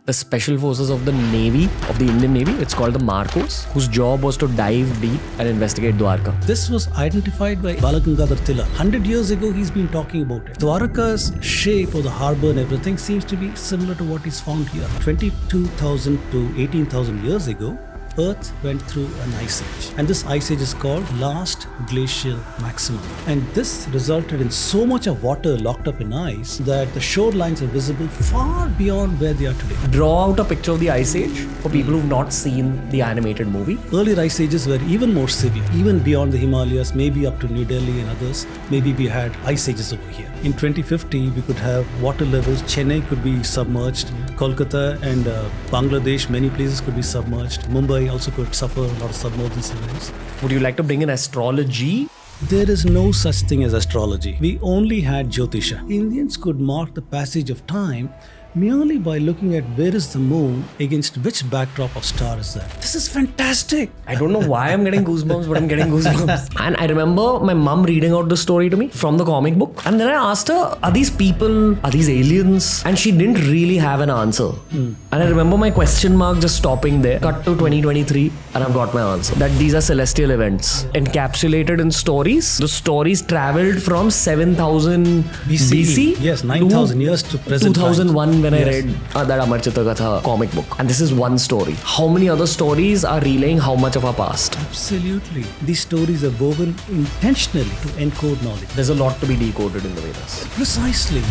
the special forces of the Navy, of the Indian Navy. It's called the Marcos, whose job was to dive deep and investigate Dwarka. This was identified by Balagangadhar Tilak. 100 years ago, he's been talking about it. Dwarka's shape of the harbour and everything seems to be similar to what is found here. 22,000 to 18,000 years ago, Earth went through an ice age, and this ice age is called last glacial maximum, and this resulted in so much of water locked up in ice that the shorelines are visible far beyond where they are today. Draw out a picture of the Ice Age for people who've not seen the animated movie. Earlier ice ages were even more severe, even beyond the Himalayas, maybe up to New Delhi and others. Maybe we had ice ages over here. In 2050, we could have water levels. Chennai could be submerged. Kolkata and Bangladesh, many places could be submerged. Mumbai also could suffer a lot of submergence events. Would you like to bring in astrology? There is no such thing as astrology. We only had Jyotisha. Indians could mark the passage of time merely by looking at where is the moon against which backdrop of star is that. This is fantastic. I don't know why I'm getting goosebumps, but I'm getting goosebumps. And I remember my mum reading out the story to me from the comic book. And then I asked her, are these people, are these aliens? And she didn't really have an answer. And I remember my question mark just stopping there. Cut to 2023 and I've got my answer. That these are celestial events encapsulated in stories. The stories traveled from 7000 BC. Yes, 9,000 years to present 2001 when I read that Amar Chitra Katha comic book. And this is one story. How many other stories are relaying how much of our past? Absolutely. These stories are woven intentionally to encode knowledge. There's a lot to be decoded in the Vedas. Precisely.